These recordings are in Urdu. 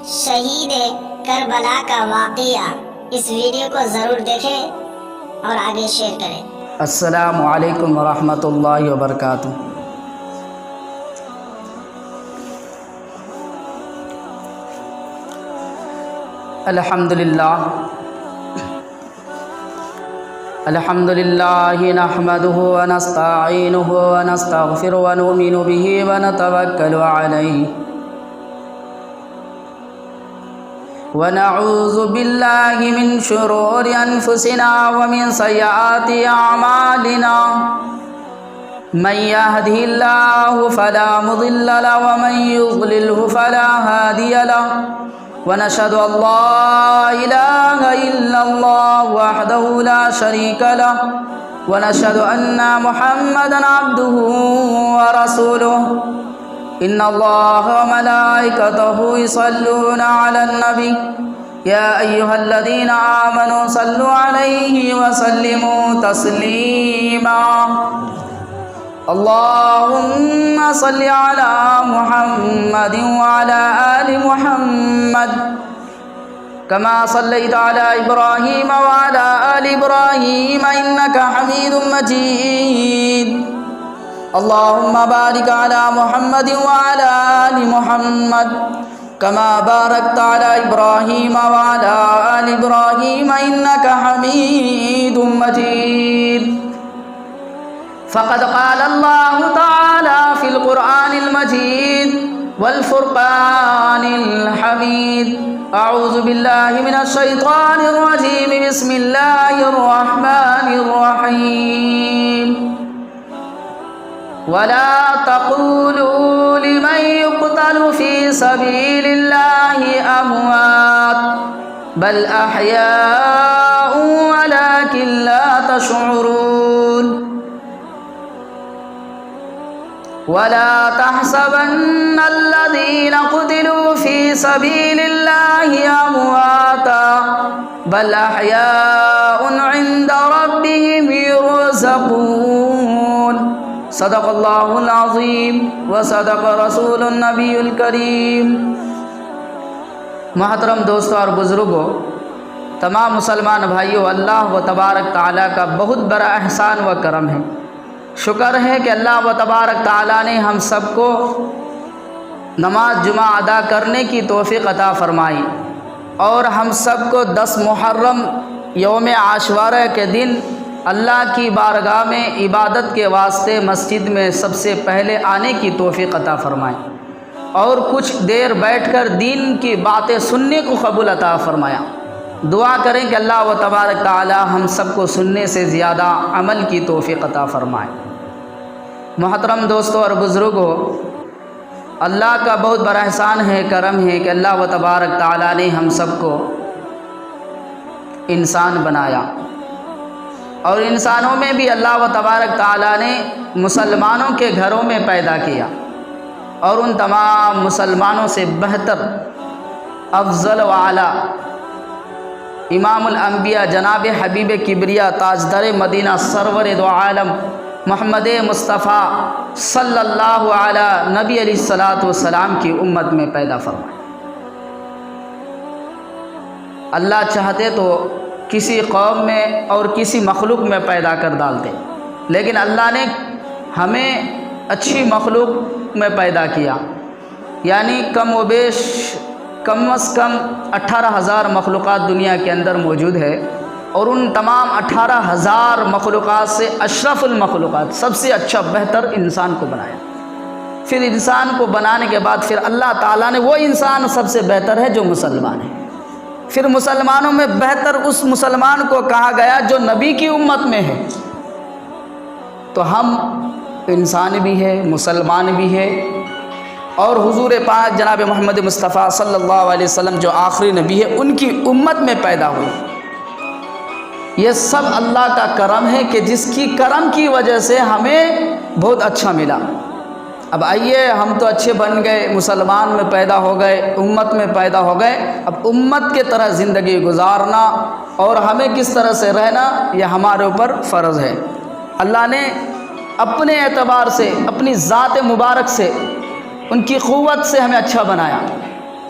شہید کربلا کا واقعہ اس ویڈیو کو ضرور دیکھیں اور آگے شیئر کریں۔ السلام علیکم ورحمۃ اللہ وبرکاتہ۔ الحمدللہ نحمده ونستعینه ونستغفر ونؤمن به ونتوکل علیہ ونعوذ باللہ من شرور انفسنا ومن سیئات اعمالنا من يهده الله فلا مضل له ومن يضلله فلا هادي له ونشهد أن لا إله إلا الله وحده لا شريك له ونشهد أن محمدا عبده ورسوله إن الله وملائكته يصلون على النبي يا أيها الذين آمنوا صلوا عليه وسلموا تسليما اللهم صل على محمد وعلى آل محمد كما صليت على إبراهيم وعلى آل إبراهيم إنك حميد مجيد اللهم بارك على محمد وعلى آل محمد كما باركت على إبراهيم وعلى آل إبراهيم إنك حميد مجيد فقد قال الله تعالى في القرآن المجيد والفرقان الحميد أعوذ بالله من الشيطان الرجيم بسم الله الرحمن الرحيم ولا تقولوا لمن يقتل في سبيل الله أموات بل أحياء ولكن لا تشعرون ولا تحسبن الذين قتلوا في سبيل الله أمواتا بل أحياء عند ربهم يرزقون صدق الله العظيم وصدق رسول النبي الكريم۔ محترم دوستوں اور بزرگوں، تمام مسلمان بھائیوں، اللہ و تبارک تعالیٰ کا بہت بڑا احسان و کرم ہے۔ شکر ہے کہ اللہ و تبارک تعالیٰ نے ہم سب کو نماز جمعہ ادا کرنے کی توفیق عطا فرمائی اور ہم سب کو 10 محرم یوم عاشورہ کے دن اللہ کی بارگاہ میں عبادت کے واسطے مسجد میں سب سے پہلے آنے کی توفیق عطا فرمائی اور کچھ دیر بیٹھ کر دین کی باتیں سننے کو قبول عطا فرمایا۔ دعا کریں کہ اللہ و تبارک تعالی ہم سب کو سننے سے زیادہ عمل کی توفیق عطا فرمائے۔ محترم دوستوں اور بزرگوں، اللہ کا بہت بڑا احسان ہے، کرم ہے کہ اللہ و تبارک تعالی نے ہم سب کو انسان بنایا اور انسانوں میں بھی اللہ و تبارک تعالی نے مسلمانوں کے گھروں میں پیدا کیا اور ان تمام مسلمانوں سے بہتر، افضل و اعلیٰ امام الانبیاء جناب حبیب کبریا تاجدار مدینہ سرور دو عالم محمد مصطفیٰ صلی اللہ علیہ نبی علیہ الصلاۃ والسلام کی امت میں پیدا فرمایا۔ اللہ چاہتے تو کسی قوم میں اور کسی مخلوق میں پیدا کر ڈالتے، لیکن اللہ نے ہمیں اچھی مخلوق میں پیدا کیا، یعنی کم و بیش کم از کم 18,000 مخلوقات دنیا کے اندر موجود ہے اور ان تمام 18,000 مخلوقات سے اشرف المخلوقات، سب سے اچھا بہتر انسان کو بنایا۔ پھر انسان کو بنانے کے بعد پھر اللہ تعالیٰ نے وہ انسان سب سے بہتر ہے جو مسلمان ہے، پھر مسلمانوں میں بہتر اس مسلمان کو کہا گیا جو نبی کی امت میں ہے۔ تو ہم انسان بھی ہے، مسلمان بھی ہے، اور حضور پاک جناب محمد مصطفیٰ صلی اللہ علیہ وسلم جو آخری نبی ہے ان کی امت میں پیدا ہوئی۔ یہ سب اللہ کا کرم ہے کہ جس کی کرم کی وجہ سے ہمیں بہت اچھا ملا۔ اب آئیے، ہم تو اچھے بن گئے، مسلمان میں پیدا ہو گئے، امت میں پیدا ہو گئے، اب امت کے طرح زندگی گزارنا اور ہمیں کس طرح سے رہنا یہ ہمارے اوپر فرض ہے۔ اللہ نے اپنے اعتبار سے، اپنی ذات مبارک سے، ان کی قوت سے ہمیں اچھا بنایا۔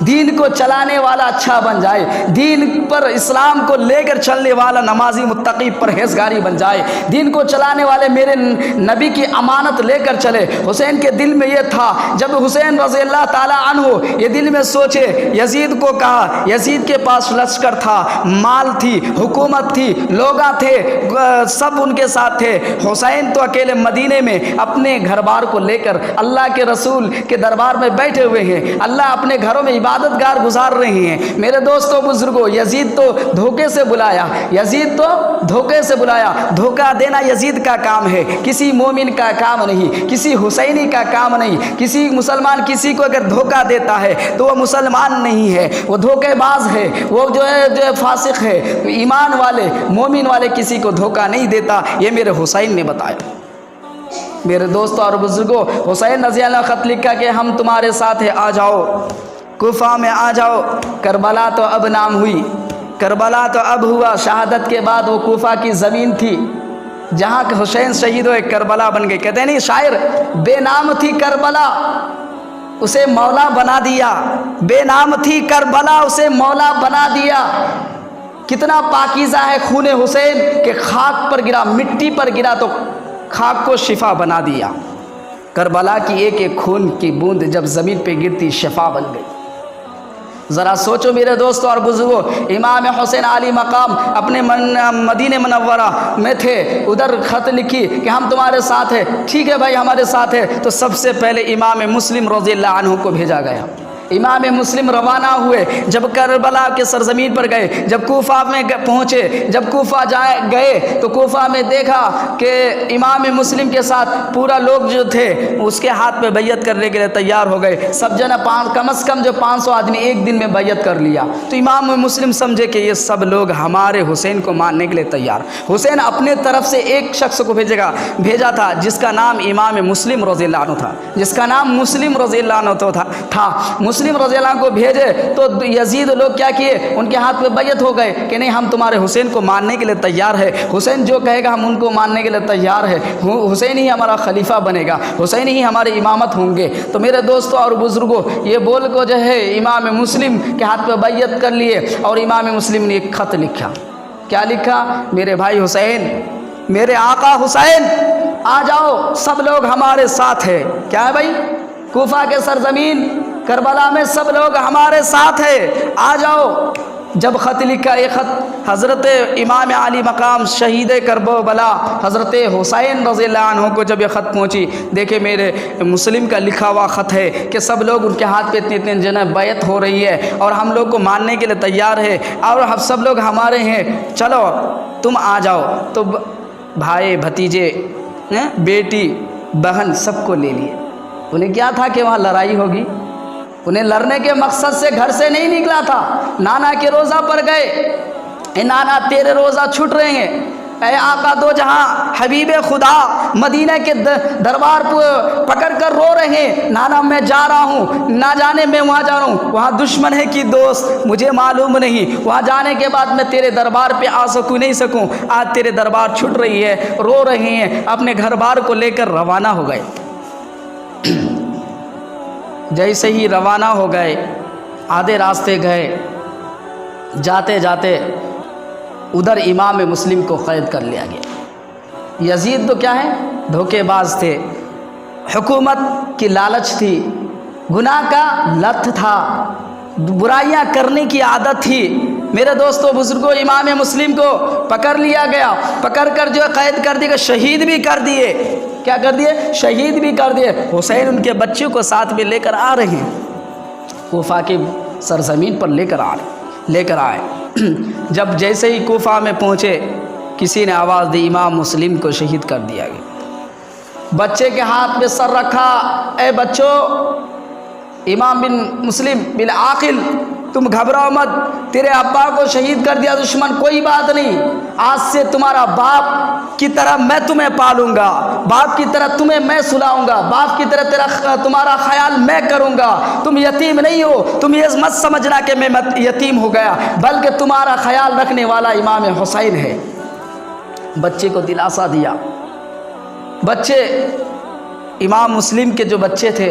دین کو چلانے والا اچھا بن جائے، دین پر اسلام کو لے کر چلنے والا نمازی متقی پرہیزگاری بن جائے، دین کو چلانے والے میرے نبی کی امانت لے کر چلے۔ حسین کے دل میں یہ تھا، جب حسین رضی اللہ تعالیٰ عنہ یہ دل میں سوچے، یزید کو کہا، یزید کے پاس لشکر تھا، مال تھی، حکومت تھی، لوگ تھے، سب ان کے ساتھ تھے، حسین تو اکیلے مدینے میں اپنے گھر بار کو لے کر اللہ کے رسول کے دربار میں بیٹھے ہوئے ہیں، اللہ اپنے گھروں میں عبادت گار گزار رہے ہیں۔ میرے دوستوں بزرگوں، یزید تو دھوکے سے بلایا، یزید تو دھوکے سے بلایا، دھوکہ دینا یزید کا کام ہے، کسی مومن کا کام نہیں، کسی حسینی کا کام نہیں۔ کسی مسلمان کسی کو اگر دھوکہ دیتا ہے تو وہ مسلمان نہیں ہے، وہ دھوکے باز ہے، وہ جو ہے فاسق ہے۔ ایمان والے مومن والے کسی کو دھوکہ نہیں دیتا، یہ میرے حسین نے بتایا۔ میرے دوستوں اور بزرگوں، حسین رضی اللہ خط لکھا کہ ہم تمہارے ساتھ ہیں، آ جاؤ کوفہ میں آ جاؤ۔ کربلا تو اب نام ہوئی، کربلا تو اب ہوا، شہادت کے بعد وہ کوفہ کی زمین تھی جہاں حسین شہید ہوئے، کربلا بن گئی۔ کہتے نہیں شاعر، بے نام تھی کربلا اسے مولا بنا دیا، بے نام تھی کربلا اسے مولا بنا دیا۔ کتنا پاکیزہ ہے خون حسین کہ خاک پر گرا، مٹی پر گرا تو خاک کو شفا بنا دیا۔ کربلا کی ایک ایک خون کی بوند جب زمین پہ گرتی شفا بن گئی۔ ذرا سوچو میرے دوستوں اور بزرگوں، امام حسین علی مقام اپنے مدینہ منورہ میں تھے، ادھر خط لکھی کہ ہم تمہارے ساتھ ہیں، ٹھیک ہے بھائی ہمارے ساتھ ہے، تو سب سے پہلے امام مسلم رضی اللہ عنہ کو بھیجا گیا۔ امام مسلم روانہ ہوئے، جب کربلا کے سرزمین پر گئے، جب کوفہ میں پہنچے، جب کوفہ گئے تو کوفہ میں دیکھا کہ امام مسلم کے ساتھ پورا لوگ جو تھے اس کے ہاتھ پہ بیعت کرنے کے لیے تیار ہو گئے۔ سب جنا کم از کم جو 500 آدمی ایک دن میں بیعت کر لیا، تو امام مسلم سمجھے کہ یہ سب لوگ ہمارے حسین کو ماننے کے لیے تیار۔ حسین اپنے طرف سے ایک شخص کو بھیجا تھا جس کا نام امام مسلم رضی اللہ عنہ تھا، جس کا نام مسلم رضی اللہ عنہ تھا۔ مسلم رضی اللہ عنہ کو بھیجے تو یزید لوگ کیا کیے، ان کے ہاتھ پہ بیعت ہو گئے کہ نہیں ہم تمہارے حسین کو ماننے کے لیے تیار ہے، حسین جو کہے گا ہم ان کو ماننے کے لیے تیار ہے، حسین ہی ہمارا خلیفہ بنے گا، حسین ہی ہمارے امامت ہوں گے۔ تو میرے دوستوں اور بزرگوں، یہ بول کو جو ہے امام مسلم کے ہاتھ پہ بیعت کر لیے، اور امام مسلم نے ایک خط لکھا۔ کیا لکھا؟ میرے بھائی حسین، میرے آقا حسین، آ جاؤ، سب لوگ ہمارے ساتھ ہیں۔ کیا ہے بھائی؟ کوفہ کے سرزمین کربلا میں سب لوگ ہمارے ساتھ ہیں، آ جاؤ۔ جب خط لکھا، یہ خط حضرت امام علی مقام شہید کربلا حضرت حسین رضی اللہ عنہ کو جب یہ خط پہنچی، دیکھیں میرے مسلم کا لکھا ہوا خط ہے کہ سب لوگ ان کے ہاتھ پہ اتنے جنہ بیعت ہو رہی ہے اور ہم لوگ کو ماننے کے لیے تیار ہے، اور ہم سب لوگ ہمارے ہیں، چلو تم آ جاؤ۔ تو بھائی بھتیجے، بیٹی بہن سب کو لے لیے۔ انہیں کیا تھا کہ وہاں لڑائی ہوگی، انہیں لڑنے کے مقصد سے گھر سے نہیں نکلا تھا۔ نانا کے روزہ پر گئے، اے نانا تیرے روزہ چھوٹ رہے ہیں، اے آقا دو جہاں حبیب خدا مدینہ کے دربار پکڑ کر رو رہے ہیں، نانا میں جا رہا ہوں، نہ جانے میں وہاں جا رہا ہوں، وہاں دشمن ہے کہ دوست مجھے معلوم نہیں، وہاں جانے کے بعد میں تیرے دربار پہ آ سکوں نہیں سکوں، آج تیرے دربار چھوٹ رہی ہے، رو رہے ہیں، اپنے گھر بار کو لے کر روانہ ہو گئے۔ جیسے ہی روانہ ہو گئے، آدھے راستے گئے، جاتے جاتے ادھر امام مسلم کو قید کر لیا گیا۔ یزید تو کیا ہے، دھوکے باز تھے، حکومت کی لالچ تھی، گناہ کا لت تھا، برائیاں کرنے کی عادت تھی۔ میرے دوستوں بزرگوں، امام مسلم کو پکڑ لیا گیا، پکڑ کر جو قید کر دیے، شہید بھی کر دیے۔ کیا کر دیے؟ شہید بھی کر دیے۔ حسین ان کے بچوں کو ساتھ میں لے کر آ رہے ہیں، کوفہ کی سرزمین پر لے کر آئے۔ جب جیسے ہی کوفہ میں پہنچے، کسی نے آواز دی امام مسلم کو شہید کر دیا گیا۔ بچے کے ہاتھ میں سر رکھا، اے بچوں، امام بن مسلم بالعاقل، تم گھبراؤ مت، تیرے ابا کو شہید کر دیا دشمن، کوئی بات نہیں، آج سے تمہارا باپ کی طرح میں تمہیں پالوں گا، باپ کی طرح تمہیں میں سلاؤں گا، باپ کی طرح تمہارا خیال میں کروں گا، تم یتیم نہیں ہو، تم یہ مت سمجھنا کہ میں یتیم ہو گیا، بلکہ تمہارا خیال رکھنے والا امام حسین ہے۔ بچے کو دلاسا دیا۔ بچے امام مسلم کے جو بچے تھے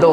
2,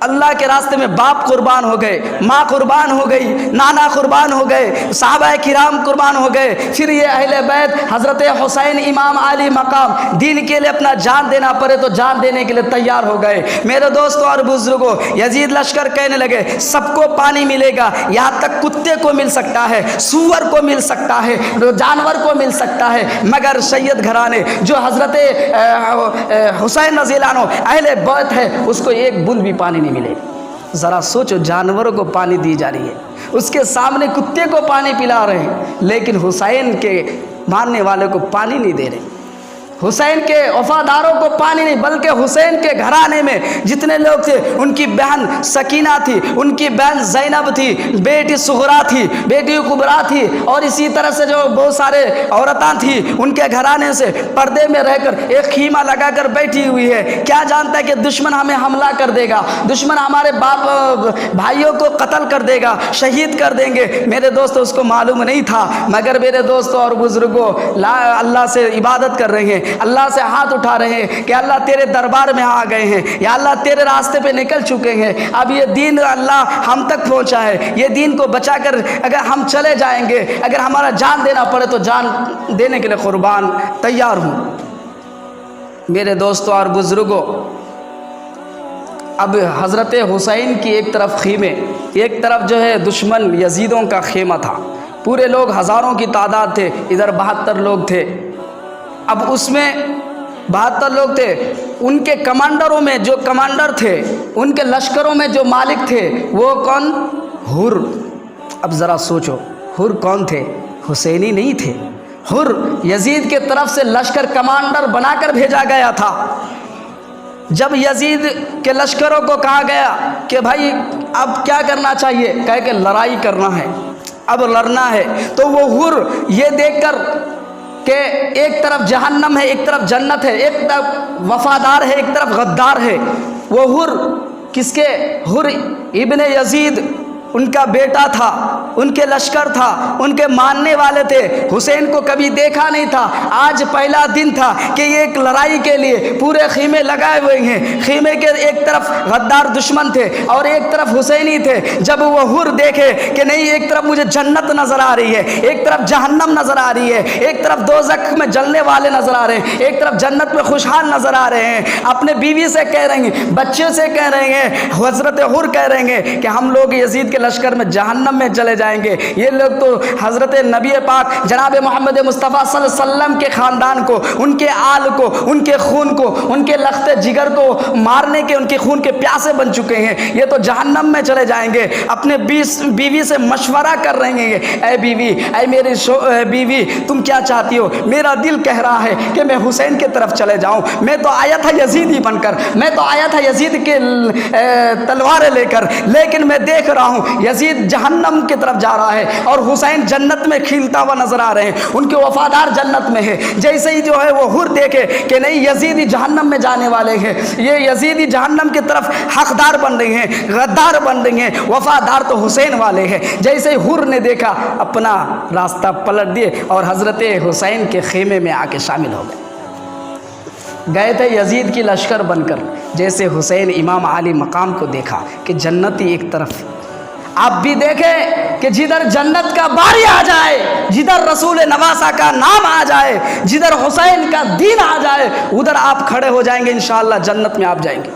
اللہ کے راستے میں باپ قربان ہو گئے، ماں قربان ہو گئی، نانا قربان ہو گئے، صحابہ کرام قربان ہو گئے، پھر یہ اہل بیت حضرت حسین امام علی مقام دین کے لیے اپنا جان دینا پڑے تو جان دینے کے لیے تیار ہو گئے۔ میرے دوستوں اور بزرگوں، یزید لشکر کہنے لگے سب کو پانی ملے گا، یہاں تک کتے کو مل سکتا ہے، سور کو مل سکتا ہے، جانور کو مل سکتا ہے، مگر سید گھرانے جو حضرت حسین رضی اللہ عنہ اہل بیت ہے اس کو ایک بوند بھی پانی نہیں ملے۔ ذرا سوچو، جانوروں کو پانی دی جا رہی ہے، اس کے سامنے کتے کو پانی پلا رہے ہیں، لیکن حسین کے ماننے والے کو پانی نہیں دے رہے، حسین کے وفاداروں کو پانی نہیں، بلکہ حسین کے گھرانے میں جتنے لوگ تھے، ان کی بہن سکینہ تھی، ان کی بہن زینب تھی، بیٹی سغرا تھی، بیٹی کبرا تھی، اور اسی طرح سے جو بہت سارے عورتاں تھیں، ان کے گھرانے سے پردے میں رہ کر ایک خیمہ لگا کر بیٹھی ہوئی ہے۔ کیا جانتا ہے کہ دشمن ہمیں حملہ کر دے گا، دشمن ہمارے باپ بھائیوں کو قتل کر دے گا، شہید کر دیں گے۔ میرے دوستو اس کو معلوم نہیں تھا، مگر میرے دوستو اور بزرگوں اللہ سے عبادت کر رہے ہیں، اللہ سے ہاتھ اٹھا رہے ہیں کہ اللہ تیرے دربار میں آ گئے ہیں، یا اللہ تیرے راستے پہ نکل چکے ہیں، اب یہ دین اللہ ہم تک پہنچا ہے، یہ دین کو بچا کر اگر ہم چلے جائیں گے، اگر ہمارا جان دینا پڑے تو جان دینے کے لیے قربان تیار ہوں۔ میرے دوستوں اور بزرگوں، اب حضرت حسین کی ایک طرف خیمے، ایک طرف جو ہے دشمن یزیدوں کا خیمہ تھا، پورے لوگ ہزاروں کی تعداد تھے، ادھر 72 لوگ تھے۔ اب اس میں 72 لوگ تھے، ان کے کمانڈروں میں جو کمانڈر تھے، ان کے لشکروں میں جو مالک تھے وہ کون؟ حر۔ اب ذرا سوچو، حر کون تھے؟ حسینی نہیں تھے۔ حر یزید کے طرف سے لشکر کمانڈر بنا کر بھیجا گیا تھا۔ جب یزید کے لشکروں کو کہا گیا کہ بھائی اب کیا کرنا چاہیے، کہے کہ لڑائی کرنا ہے، اب لڑنا ہے، تو وہ حر یہ دیکھ کر کہ ایک طرف جہنم ہے، ایک طرف جنت ہے، ایک طرف وفادار ہے، ایک طرف غدار ہے، وہ حر کس کے؟ حر ابن یزید ان کا بیٹا تھا، ان کے لشکر تھا، ان کے ماننے والے تھے، حسین کو کبھی دیکھا نہیں تھا، آج پہلا دن تھا کہ یہ ایک لڑائی کے لیے پورے خیمے لگائے ہوئے ہیں، خیمے کے ایک طرف غدار دشمن تھے اور ایک طرف حسینی تھے۔ جب وہ حر دیکھے کہ نہیں، ایک طرف مجھے جنت نظر آ رہی ہے، ایک طرف جہنم نظر آ رہی ہے، ایک طرف دوزخ میں جلنے والے نظر آ رہے ہیں، ایک طرف جنت میں خوشحال نظر آ رہے ہیں، اپنے بیوی سے کہہ رہے ہیں، بچے سے کہہ رہے ہیں، حضرت حر کہہ رہے ہیں کہ ہم لوگ یزید کے لشکر میں جہنم میں چلے جائیں گے۔ یہ لوگ تو حضرت نبی پاک جناب محمد مصطفیٰ صلی اللہ علیہ وسلم کے خاندان کو، ان کے آل کو، ان کے خون کو، ان کے لخت جگر کو مارنے کے، ان کے خون کے پیاسے بن چکے ہیں، یہ تو جہنم میں چلے جائیں گے۔ اپنے بیوی سے مشورہ کر رہے ہیں، اے بیوی، اے میری بیوی، تم کیا چاہتی ہو؟ میرا دل کہہ رہا ہے کہ میں حسین کی طرف چلے جاؤں، میں تو آیا تھا یزیدی بن کر، میں تو آیا تھا یزید کے تلواریں لے کر، لیکن میں دیکھ رہا ہوں یزید جہنم کی طرف جا رہا ہے اور حسین جنت میں کھیلتا ہوا نظر آ رہے ہیں، ان کے وفادار جنت میں ہے۔ جیسے ہی جو ہے وہ حر دیکھے کہ نہیں، یزیدی جہنم میں جانے والے ہیں، یہ یزیدی جہنم کی طرف حقدار بن رہے ہیں، غدار بن رہے ہیں، وفادار تو حسین والے ہیں۔ جیسے ہی حر نے دیکھا، اپنا راستہ پلٹ دیے اور حضرت حسین کے خیمے میں آ کے شامل ہو گئے تھے یزید کی لشکر بن کر۔ جیسے حسین امام علی مقام کو دیکھا کہ جنتی ایک طرف، آپ بھی دیکھیں کہ جدھر جنت کا باری آ جائے، جدھر رسول نواسہ کا نام آ جائے، جدھر حسین کا دین آ جائے، ادھر آپ کھڑے ہو جائیں گے، انشاءاللہ جنت میں آپ جائیں گے۔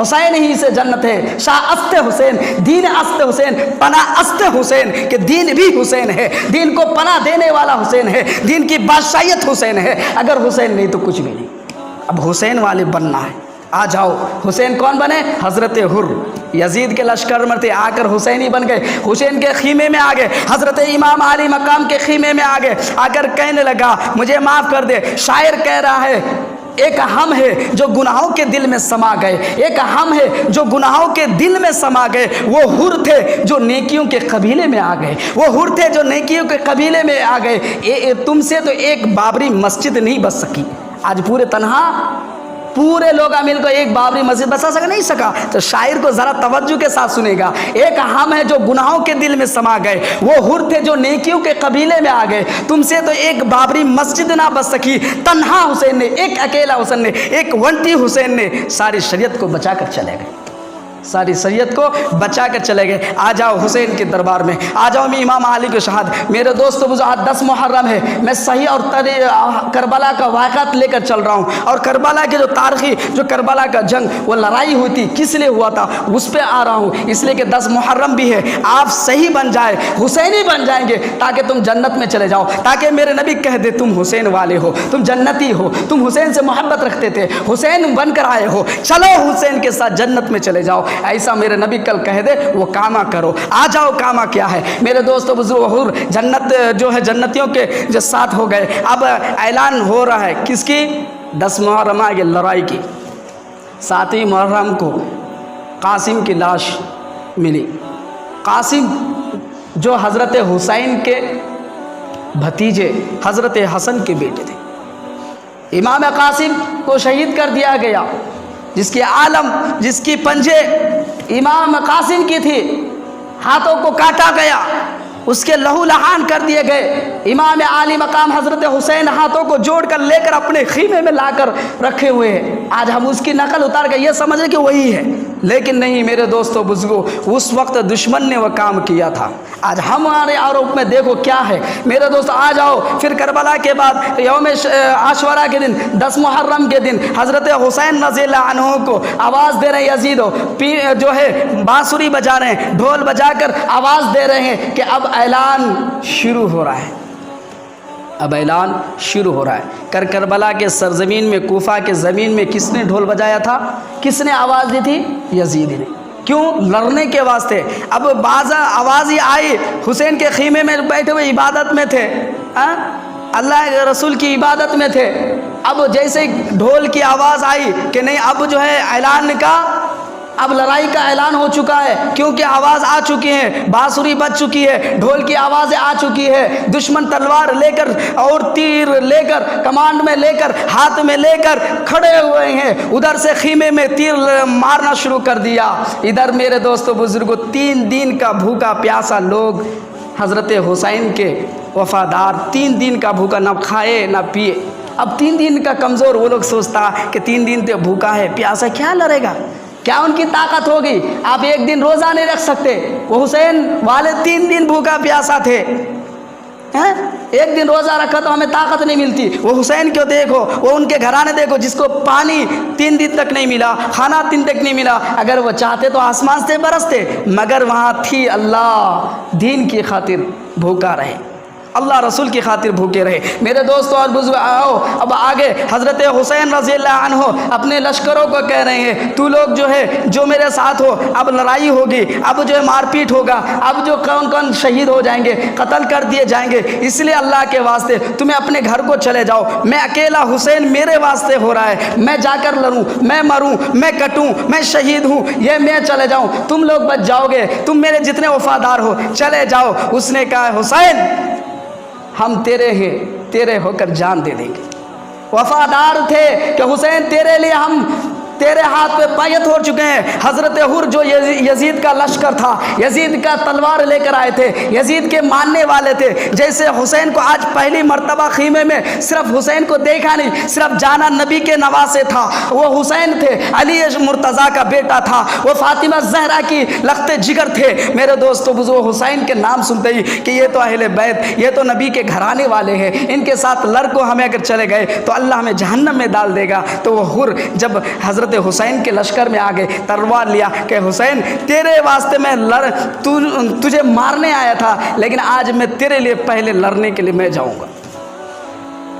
حسین ہی سے جنت ہے، شاہ است حسین، دین است حسین، پناہ است حسین، کہ دین بھی حسین ہے، دین کو پناہ دینے والا حسین ہے، دین کی بادشاہیت حسین ہے، اگر حسین نہیں تو کچھ بھی نہیں۔ اب حسین والے بننا ہے، آ جاؤ۔ حسین کون بنے؟ حضرت حر، یزید کے لشکر میں تھے، آ کر حسینی بن گئے، حسین کے خیمے میں آ گئے، حضرت امام علی مقام کے خیمے میں آ گئے، آ کر کہنے لگا مجھے معاف کر دے۔ شاعر کہہ رہا ہے ایک ہم ہے جو گناہوں کے دل میں سما گئے، ایک ہم ہے جو گناہوں کے دل میں سما گئے، وہ حر تھے جو نیکیوں کے قبیلے میں آ گئے، وہ حر تھے جو نیکیوں کے قبیلے میں آ گئے۔ تم سے تو ایک بابری مسجد نہیں بس سکی، آج پورے تنہا پورے لوگ مل کر ایک بابری مسجد بسا نہیں سکا۔ تو شاعر کو ذرا توجہ کے ساتھ سنے گا، ایک ہم ہے جو گناہوں کے دل میں سما گئے، وہ حر تھے جو نیکیوں کے قبیلے میں آ گئے، تم سے تو ایک بابری مسجد نہ بس سکی۔ تنہا حسین نے، ایک اکیلا حسین نے، ایک ونٹی حسین نے ساری شریعت کو بچا کر چلے گئے۔ ساری شریعت کو بچا کر چلے گئے. آ جاؤ حسین کے دربار میں, آ جاؤ میں امام علی کو شہادت. میرے دوستو بزرگ 10 محرم ہے, میں صحیح اور کربلا کا واقعات لے کر چل رہا ہوں, اور کربلا کے جو تاریخی جو کربلا کا جنگ وہ لڑائی ہوئی تھی کس لیے ہوا تھا اس پہ آ رہا ہوں, اس لیے کہ 10 محرم بھی ہے. آپ صحیح بن جائے, حسینی بن جائیں گے تاکہ تم جنت میں چلے جاؤ, تاکہ میرے نبی کہہ دے تم حسین والے ہو, تم جنتی ہو, تم حسین سے محبت رکھتے تھے, حسین بن کر آئے ہو, چلو حسین کے ساتھ جنت میں چلے جاؤ. ایسا میرے نبی کل کہہ دے وہ کاما کرو. آ جاؤ, کاما کیا ہے میرے دوستو بزرگ, جنت جو ہے جنتیوں کے جو ساتھ ہو گئے. اب اعلان ہو رہا ہے کس کی؟ 10 محرم کی لڑائی کی. 7 محرم کو قاسم کی لاش ملی. قاسم جو حضرت حسین کے بھتیجے حضرت حسن کے بیٹے تھے. امام قاسم کو شہید کر دیا گیا, جس کی عالم جس کی پنجے امام قاسم کی تھی, ہاتھوں کو کاٹا گیا, اس کے لہو لہان کر دیے گئے. امام عالی مقام حضرت حسین ہاتھوں کو جوڑ کر لے کر اپنے خیمے میں لا کر رکھے ہوئے ہیں. آج ہم اس کی نقل اتار کر یہ سمجھ کہ وہی ہے, لیکن نہیں میرے دوستو بزرگوں, اس وقت دشمن نے وہ کام کیا تھا. آج ہمارے آروپ میں دیکھو کیا ہے میرے دوست. آ جاؤ پھر کربلا کے بعد یوم عاشورہ کے دن 10 محرم کے دن حضرت حسین رضی اللہ عنہ کو آواز دے رہے ہیں یزید جو ہے بانسری بجا رہے ہیں, ڈھول بجا کر آواز دے رہے ہیں کہ اب اعلان شروع ہو رہا ہے. اب اعلان شروع ہو رہا ہے. کربلا کے سرزمین میں, کوفہ کے زمین میں کس نے ڈھول بجایا تھا؟ کس نے آواز دی تھی؟ یزید نے. کیوں؟ لڑنے کے واسطے. اب بعض آواز ہی آئی, حسین کے خیمے میں بیٹھے ہوئے عبادت میں تھے, اللہ کے رسول کی عبادت میں تھے. اب جیسے ڈھول کی آواز آئی کہ نہیں اب جو ہے اعلان کا, اب لڑائی کا اعلان ہو چکا ہے, کیونکہ آواز آ چکی ہے, بانسری بج چکی ہے, ڈھول کی آوازیں آ چکی ہے. دشمن تلوار لے کر اور تیر لے کر کمانڈ میں لے کر ہاتھ میں لے کر کھڑے ہوئے ہیں. ادھر سے خیمے میں تیر مارنا شروع کر دیا. ادھر میرے دوستو بزرگوں 3 دن کا بھوکا پیاسا لوگ حضرت حسین کے وفادار, 3 دن کا بھوکا, نہ کھائے نہ پیے. اب 3 دن کا کمزور وہ لوگ سوچتا کہ 3 دن تو بھوکا ہے پیاسا کیا لڑے گا, کیا ان کی طاقت ہوگی؟ آپ 1 دن روزہ نہیں رکھ سکتے. وہ حسین والے 3 دن بھوکا پیاسا تھے, 1 دن روزہ رکھا تو ہمیں طاقت نہیں ملتی. وہ حسین کو دیکھو, وہ ان کے گھرانے دیکھو جس کو پانی 3 دن تک نہیں ملا, کھانا 3 تک نہیں ملا. اگر وہ چاہتے تو آسمان سے برستے, مگر وہاں تھی اللہ دین کی خاطر بھوکا رہے, اللہ رسول کی خاطر بھوکے رہے. میرے دوستو اور بزرگ آؤ اب آگے. حضرت حسین رضی اللہ عنہ اپنے لشکروں کو کہہ رہے ہیں تو لوگ جو ہے جو میرے ساتھ ہو, اب لڑائی ہوگی, اب جو ہے مار پیٹ ہوگا, اب جو کون کون شہید ہو جائیں گے, قتل کر دیے جائیں گے, اس لیے اللہ کے واسطے تمہیں اپنے گھر کو چلے جاؤ. میں اکیلا حسین میرے واسطے ہو رہا ہے, میں جا کر لڑوں, میں مروں, میں کٹوں, میں شہید ہوں, یہ میں چلے جاؤں, تم لوگ بچ جاؤ گے, تم میرے جتنے وفادار ہو چلے جاؤ. اس نے کہا حسین ہم تیرے ہیں, تیرے ہو کر جان دے دیں گے. وفادار تھے کہ حسین تیرے لیے ہم تیرے ہاتھ پہ بیعت ہو چکے ہیں. حضرت حر جو یزید کا لشکر تھا, یزید کا تلوار لے کر آئے تھے, یزید کے ماننے والے تھے. جیسے حسین کو آج پہلی مرتبہ خیمے میں صرف حسین کو دیکھا نہیں, صرف جانا نبی کے نواسے تھا. وہ حسین تھے, علی مرتضیٰ کا بیٹا تھا, وہ فاطمہ زہرا کی لخت جگر تھے. میرے دوستو بزرگ حسین کے نام سنتے ہی کہ یہ تو اہل بیت, یہ تو نبی کے گھرانے والے ہیں, ان کے ساتھ لڑ کو ہمیں اگر چلے گئے تو اللہ ہمیں جہنم میں ڈال دے گا. تو وہ حر جب حضرت حسین کے لشکر میں آگے تلوار لیا کہ حسین تیرے واسطے میں تجھے مارنے آیا تھا, لیکن آج میں تیرے لیے پہلے لڑنے کے لیے میں جاؤں گا.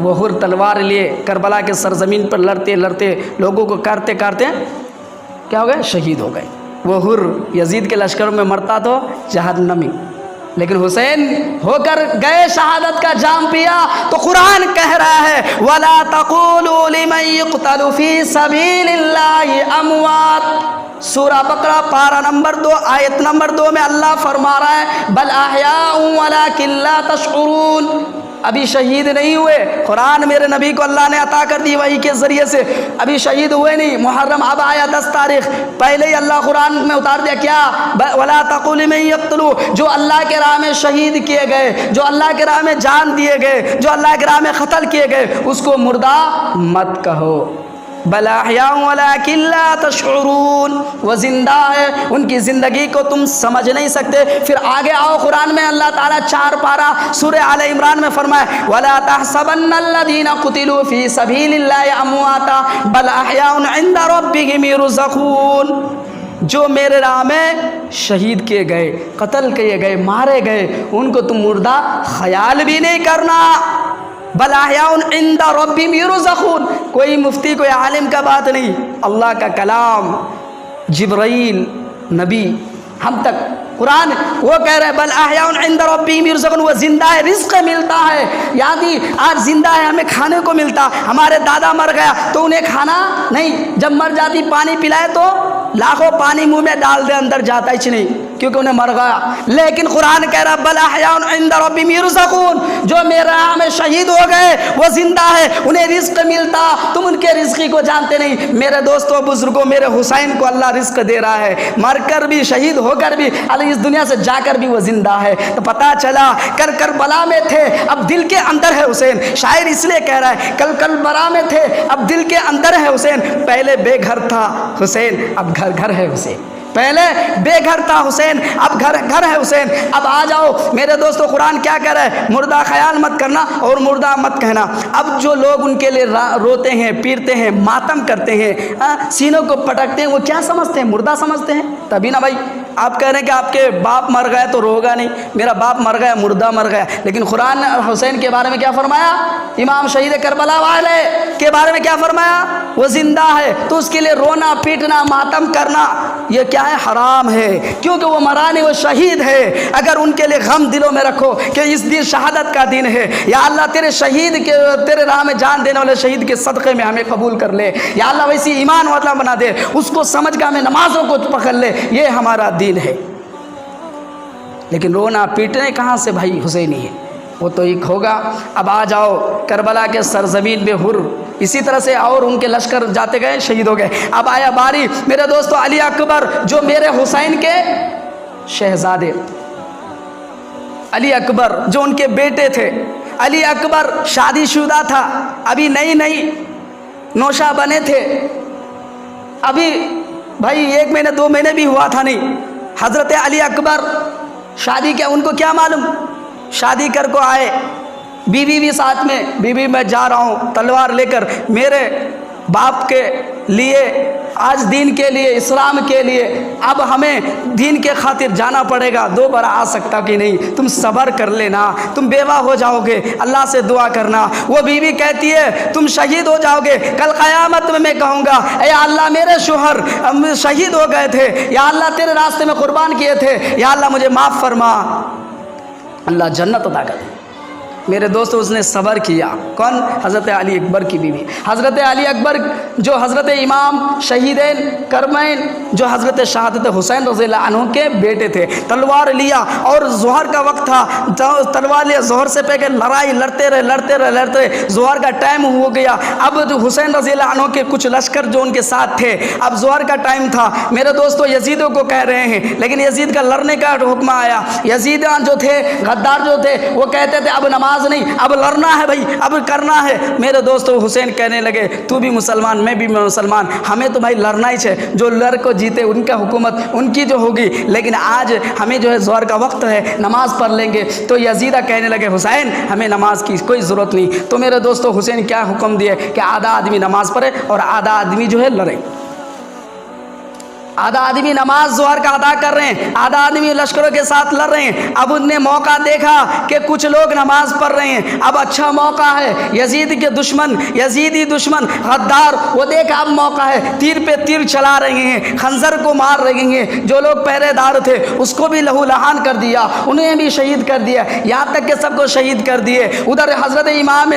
وہ حر تلوار لیے کربلا کے سرزمین پر لڑتے لڑتے لوگوں کو کارتے کارتے کیا ہو گئے؟ شہید ہو گئے. وہ حر یزید کے لشکروں میں مرتا تو جہنمی, لیکن حسین ہو کر گئے, شہادت کا جام پیا. تو قرآن کہہ رہا ہے وَلَا تَقُولُوا لِمَن يُقْتَلُ فِي سَبِيلِ اللَّهِ أَمْوَاتٌ. سورہ بقرہ پارہ نمبر 2 آیت نمبر 2 میں اللہ فرما رہا ہے بل احیاء ولکن لا تشعرون. ابھی شہید نہیں ہوئے. قرآن میرے نبی کو اللہ نے عطا کر دی وحی کے ذریعے سے, ابھی شہید ہوئے نہیں. محرم اب آیا 10 تاریخ, پہلے ہی اللہ قرآن میں اتار دیا کیا وَلَا تَقُولُوا لِمَن يُقْتَلُ, جو اللہ کے راہ میں شہید کیے گئے, جو اللہ کے راہ میں جان دیے گئے, جو اللہ کے راہ میں قتل کیے گئے, اس کو مردہ مت کہو. بل احیاء ولکن لا تشعرون، وہ زندہ ہے، ان کی زندگی کو تم سمجھ نہیں سکتے۔ پھر آگے آؤ، قرآن میں اللہ تعالیٰ 4 پارہ سورہ آل عمران میں فرمایا وَلَا تَحْسَبَنَّ الَّذِينَ قُتِلُوا فِي سَبِيلِ اللَّهِ أَمْوَاتًا بَلْ أَحْيَاءٌ عِندَ رَبِّهِمْ يُرْزَقُونَ، جو میرے راہ میں شہید کیے گئے، قتل کیے گئے، مارے گئے، ان کو تم مردہ خیال بھی نہیں کرنا۔ بل احیاء عند ربہم یرزقون، کوئی مفتی کوئی عالم کا بات نہیں، اللہ کا کلام، جبرائیل نبی ہم تک قرآن وہ کہہ رہے ہیں بل احیاء عند ربہم یرزقون، وہ زندہ ہے، رزق ملتا ہے، یعنی آج زندہ ہے ہمیں کھانے کو ملتا۔ ہمارے دادا مر گیا تو انہیں کھانا نہیں، جب مر جاتی پانی پلائے تو لاکھوں پانی منہ میں ڈال دے، اندر جاتا ہی نہیں کیونکہ انہیں مر گیا۔ لیکن قرآن کہہ رہا بل احیاء عند ربہم یرزقون، جو میرے راہ میں شہید ہو گئے وہ زندہ ہے، انہیں رزق ملتا، تم ان کے رزقی کو جانتے نہیں۔ میرے دوستوں بزرگوں، میرے حسین کو اللہ رزق دے رہا ہے، مر کر بھی، شہید ہو کر بھی، اس دنیا سے جا کر بھی وہ زندہ ہے۔ تو پتہ چلا کل کربلا میں تھے، اب دل کے اندر ہے حسین۔ شاعر اس لیے کہہ رہا ہے کل کربلا میں تھے، اب دل کے اندر ہے حسین، پہلے بے گھر تھا حسین، اب گھر ہے حسین، پہلے بے گھر تھا حسین، اب گھر ہے حسین۔ اب آ جاؤ میرے دوستو، قرآن کیا کہہ رہا ہے؟ مردہ خیال مت کرنا اور مردہ مت کہنا۔ اب جو لوگ ان کے لیے روتے ہیں، پیرتے ہیں، ماتم کرتے ہیں، سینوں کو پٹکتے ہیں، وہ کیا سمجھتے ہیں؟ مردہ سمجھتے ہیں۔ تبھی نا بھائی آپ کہہ رہے ہیں کہ آپ کے باپ مر گئے تو روگا نہیں، میرا باپ مر گیا، مردہ مر گیا، لیکن قرآن نے حسین کے بارے میں کیا فرمایا؟ امام شہید کربلا والے کے بارے میں کیا فرمایا؟ وہ زندہ ہے، تو اس کے لیے رونا، پیٹنا، ماتم کرنا یہ کیا ہے؟ حرام ہے، کیونکہ وہ مرا نہیں، وہ شہید ہے۔ اگر ان کے لیے غم دلوں میں رکھو کہ اس دن شہادت کا دن ہے، یا اللہ تیرے شہید کے، تیرے راہ میں جان دینے والے شہید کے صدقے میں ہمیں قبول کر لے، یا اللہ ویسی ایمان والا بنا دے، اس کو سمجھ کر ہمیں نمازوں کو پکڑ لے، یہ ہمارا دین ہے۔ لیکن رونا پیٹنے کہاں سے بھائی حسینی ہے؟ وہ تو ایک ہوگا۔ اب آ جاؤ کربلا کے سرزمین میں حر اسی طرح سے اور ان کے لشکر جاتے گئے، شہید ہو گئے۔ اب آیا باری میرے دوستو علی اکبر، جو میرے حسین کے شہزادے، علی اکبر جو ان کے بیٹے تھے۔ علی اکبر شادی شدہ تھا، ابھی نئی نوشہ بنے تھے، ابھی بھائی 1 مہینے 2 مہینے بھی ہوا تھا نہیں۔ حضرت علی اکبر شادی کیا، ان کو کیا معلوم، شادی کر کو آئے، بیوی بھی ساتھ میں، بیوی میں جا رہا ہوں تلوار لے کر، میرے باپ کے لیے، آج دین کے لیے، اسلام کے لیے، اب ہمیں دین کے خاطر جانا پڑے گا، دوبارہ آ سکتا کہ نہیں، تم صبر کر لینا، تم بیوہ ہو جاؤ گے، اللہ سے دعا کرنا۔ وہ بیوی کہتی ہے تم شہید ہو جاؤ گے، کل قیامت میں کہوں گا اے اللہ میرے شوہر شہید ہو گئے تھے، یا اللہ تیرے راستے میں قربان کیے تھے، یا اللہ مجھے معاف فرما، اللہ جنت عطا کر۔ میرے دوستو اس نے صبر کیا، کون؟ حضرت علی اکبر کی بیوی۔ حضرت علی اکبر جو حضرت امام شہیدین کرمین، جو حضرت شہادت حسین رضی اللہ عنہ کے بیٹے تھے، تلوار لیا اور ظہر کا وقت تھا، تلوار لیا، ظہر سے پہلے لڑائی لڑتے رہے، ظہر کا ٹائم ہو گیا۔ اب حسین رضی اللہ عنہ کے کچھ لشکر جو ان کے ساتھ تھے، اب ظہر کا ٹائم تھا، میرے دوستو یزیدوں کو کہہ رہے ہیں، لیکن یزید کا لڑنے کا حکم آیا۔ یزیدان جو تھے، غدار جو تھے، وہ کہتے تھے اب نماز نہیں، اب لڑنا ہے بھائی، اب کرنا ہے۔ میرے دوستو حسین کہنے لگے تو بھی مسلمان، میں بھی مسلمان، ہمیں تو بھائی لڑنا ہی ہے، جو لڑ کو جیتے ان کا حکومت ان کی جو ہوگی، لیکن آج ہمیں جو ہے ظہر کا وقت ہے، نماز پڑھ لیں گے۔ تو یزیدہ کہنے لگے حسین ہمیں نماز کی کوئی ضرورت نہیں۔ تو میرے دوستو حسین کیا حکم دیے کہ آدھا آدمی نماز پڑھے اور آدھا آدمی جو ہے لڑے۔ آدھا آدمی نماز ظہر کا ادا کر رہے ہیں، آدھا آدمی لشکروں کے ساتھ لڑ رہے ہیں۔ اب انہوں نے موقع دیکھا کہ کچھ لوگ نماز پڑھ رہے ہیں، اب اچھا موقع ہے، یزید کے دشمن، یزیدی دشمن غدار، وہ دیکھا اب موقع ہے، تیر پہ تیر چلا رہے ہیں، خنجر کو مار رہے ہیں، جو لوگ پہرے دار تھے اس کو بھی لہو لہان کر دیا، انہیں بھی شہید کر دیا، یہاں تک کہ سب کو شہید کر دیے۔ ادھر حضرت امام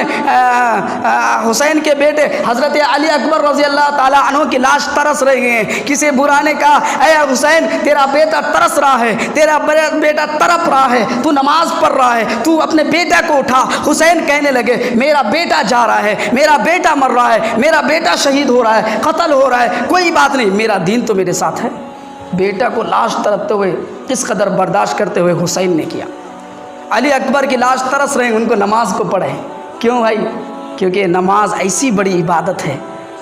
حسین کے بیٹے حضرت علی اکبر رضی اللہ تعالیٰ عنہ کی لاش ترس رہے ہیں۔ کسی برا نے کہا اے حسین تیرا بیٹا ترس رہا ہے، تیرا بیٹا تڑپ رہا ہے، تو نماز پڑھ رہا ہے، تو اپنے بیٹا کو اٹھا۔ حسین کہنے لگے میرا بیٹا جا رہا ہے، میرا بیٹا مر رہا ہے، میرا بیٹا شہید ہو رہا ہے، قتل ہو رہا ہے، کوئی بات نہیں، میرا دین تو میرے ساتھ ہے۔ بیٹا کو لاش تڑپتے ہوئے کس قدر برداشت کرتے ہوئے حسین نے کیا۔ علی اکبر کی لاش ترس رہے ہیں، ان کو نماز کو پڑھیں۔ کیوں بھائی؟ کیونکہ نماز ایسی بڑی عبادت ہے،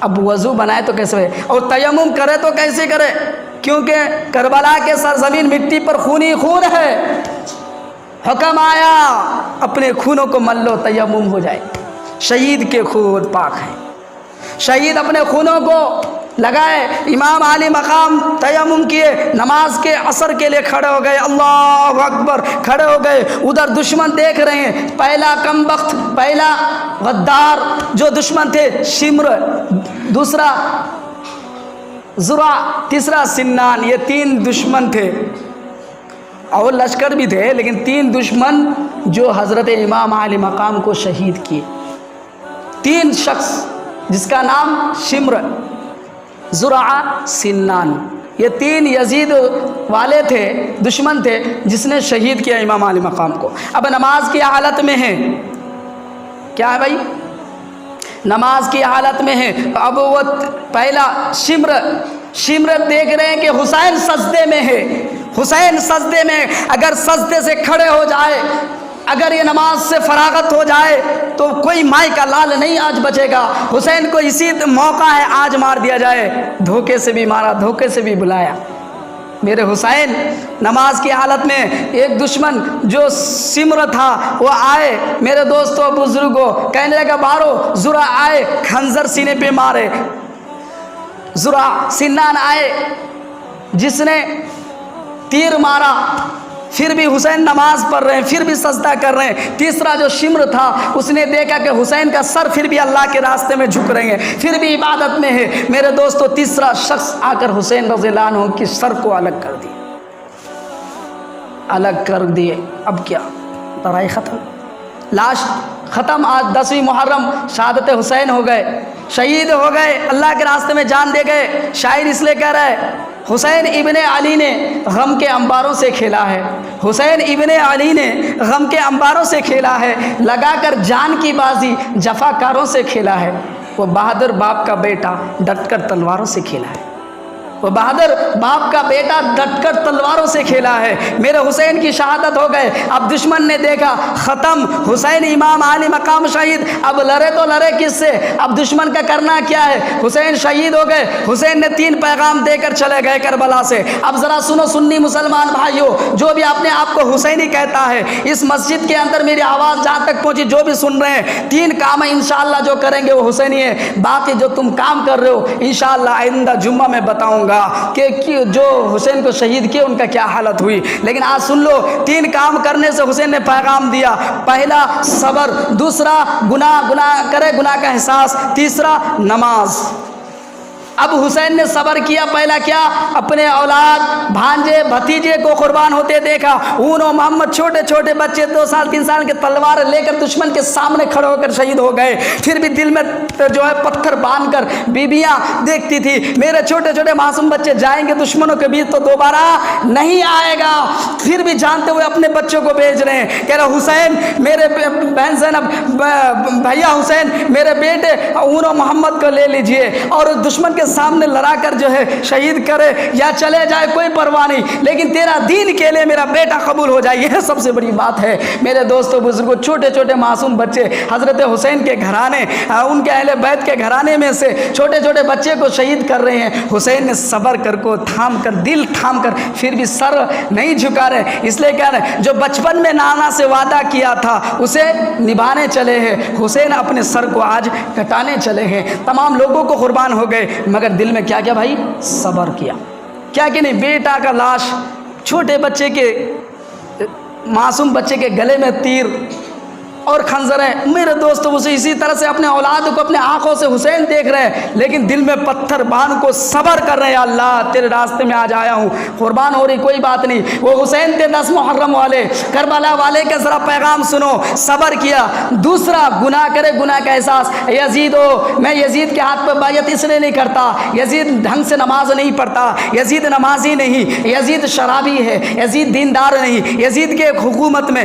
اب وضو بنائے تو کیسے ہوئے اور تیمم کرے تو کیسے کرے؟ کیونکہ کربلا کے سرزمین مٹی پر خون ہی خون ہے۔ حکم آیا اپنے خونوں کو مل لو، تیمم ہو جائے۔ شہید کے خون پاک ہیں، شہید اپنے خونوں کو لگائے۔ امام علی مقام تیمم کیے، نماز کے عصر کے لیے کھڑے ہو گئے، اللہ اکبر کھڑے ہو گئے۔ ادھر دشمن دیکھ رہے ہیں، پہلا کمبخت، پہلا غدار جو دشمن تھے شمر، دوسرا زرع، تیسرا سنان، یہ 3 دشمن تھے اور لشکر بھی تھے، لیکن 3 دشمن جو حضرت امام علی مقام کو شہید کیے۔ 3 شخص جس کا نام شمر، زرع، سنان، یہ 3 یزید والے تھے، دشمن تھے، جس نے شہید کیا امام علی مقام کو۔ اب نماز کی حالت میں ہیں، کیا ہے بھائی؟ نماز کی حالت میں ہے۔ اب وہ پہلا شمر دیکھ رہے ہیں کہ حسین سجدے میں ہے، حسین سجدے میں، اگر سجدے سے کھڑے ہو جائے، اگر یہ نماز سے فراغت ہو جائے تو کوئی مائی کا لال نہیں آج بچے گا، حسین کو اسی موقع ہے آج مار دیا جائے۔ دھوکے سے بھی مارا، دھوکے سے بھی بلایا میرے حسین۔ نماز کی حالت میں ایک دشمن جو سمر تھا وہ آئے، میرے دوستوں بزرگوں، کہنے لگا مارو۔ زرع آئے، خنجر سینے پہ مارے۔ زرع، سنان آئے، جس نے تیر مارا، پھر بھی حسین نماز پڑھ رہے ہیں، پھر بھی سجدہ کر رہے ہیں۔ تیسرا جو شمر تھا اس نے دیکھا کہ حسین کا سر پھر بھی اللہ کے راستے میں جھک رہے ہیں، پھر بھی عبادت میں ہے۔ میرے دوستو تیسرا شخص آ کر حسین رضی اللہ عنہ کی سر کو الگ کر دیے، الگ کر دیے۔ اب کیا؟ لڑائی ختم، لاش ختم۔ آج 10ویں محرم شہادت حسین ہو گئے، شہید ہو گئے، اللہ کے راستے میں جان دے گئے۔ شاعر اس لیے کہہ رہا ہے حسین ابن علی نے غم کے انباروں سے کھیلا ہے، حسین ابن علی نے غم کے انباروں سے کھیلا ہے، لگا کر جان کی بازی جفا کاروں سے کھیلا ہے۔ وہ بہادر باپ کا بیٹا ڈٹ کر تلواروں سے کھیلا ہے، وہ بہادر باپ کا بیٹا ڈٹ کر تلواروں سے کھیلا ہے۔ میرے حسین کی شہادت ہو گئے، اب دشمن نے دیکھا ختم، حسین امام علی مقام شہید، اب لڑے تو لڑے کس سے؟ اب دشمن کا کرنا کیا ہے؟ حسین شہید ہو گئے، حسین نے 3 پیغام دے کر چلے گئے کربلا سے۔ اب ذرا سنو سنی مسلمان بھائیوں، جو بھی اپنے آپ کو حسینی کہتا ہے، اس مسجد کے اندر میری آواز جہاں تک پہنچی، جو بھی سن رہے ہیں، 3 کام انشاءاللہ جو کریں گے وہ حسینی ہے۔ باقی جو تم کام کر رہے ہو انشاءاللہ آئندہ جمعہ میں بتاؤں گا کہ جو حسین کو شہید کیے ان کا کیا حالت ہوئی، لیکن آج سن لو 3 کام کرنے سے حسین نے پیغام دیا۔ پہلا صبر، دوسرا گناہ کرے گناہ کا احساس، تیسرا نماز۔ اب حسین نے صبر کیا، پہلا کیا؟ اپنے اولاد، بھانجے، بھتیجے کو قربان ہوتے دیکھا۔ اون و محمد چھوٹے چھوٹے بچے 2 سال 3 سال کے تلوار لے کر دشمن کے سامنے کھڑے ہو کر شہید ہو گئے، پھر بھی دل میں جو ہے پتھر باندھ کر بیویاں دیکھتی تھی میرے چھوٹے چھوٹے معصوم بچے جائیں گے دشمنوں کے بیچ تو دوبارہ نہیں آئے گا، پھر بھی جانتے ہوئے اپنے بچوں کو بھیج رہے ہیں، کہہ رہے حسین میرے بہن زینب، بھیا حسین میرے بیٹے اون و محمد کو لے لیجئے اور دشمن کے سامنے لڑا کر جو ہے شہید کرے یا چلے جائے کوئی پرواہ نہیں، لیکن تیرا دین کے لیے میرا بیٹا قبول ہو جائے، یہ سب سے بڑی بات ہے۔ میرے دوستوں بزرگوں، چھوٹے چھوٹے معصوم بچے حضرت حسین کے گھرانے، ان کے اہل بیت کے گھرانے میں سے چھوٹے چھوٹے بچے کو شہید کر رہے ہیں۔ حسین نے صبر کر کو تھام کر، دل تھام کر، پھر بھی سر نہیں جھکا رہے، اس لیے کہہ رہے جو بچپن میں نانا سے وعدہ کیا تھا اسے نبھانے چلے ہیں۔ حسین اپنے سر کو آج کٹانے چلے ہیں، تمام لوگوں کو قربان ہو گئے، مگر دل میں کیا کیا بھائی؟ صبر کیا، کیا کہ نہیں؟ بیٹا کا لاش، چھوٹے بچے کے، معصوم بچے کے گلے میں تیر اور خنجر ہے۔ میرے دوستوں اسے اسی طرح سے اپنے اولاد کو اپنے آنکھوں سے حسین دیکھ رہے ہیں، لیکن دل میں پتھر باندھ کو صبر کر رہے ہیں، اللہ تیرے راستے میں آج آیا ہوں، قربان ہو رہی کوئی بات نہیں۔ وہ حسین تھے 10 محرم والے، کربلا والے کا ذرا پیغام سنو، صبر کیا۔ دوسرا گناہ کرے گناہ کا احساس، یزید ہو، میں یزید کے ہاتھ پہ بیعت اس لیے نہیں کرتا، یزید ڈھنگ سے نماز نہیں پڑھتا، یزید نمازی نہیں، یزید شرابی ہے، یزید دیندار نہیں، یزید کے حکومت میں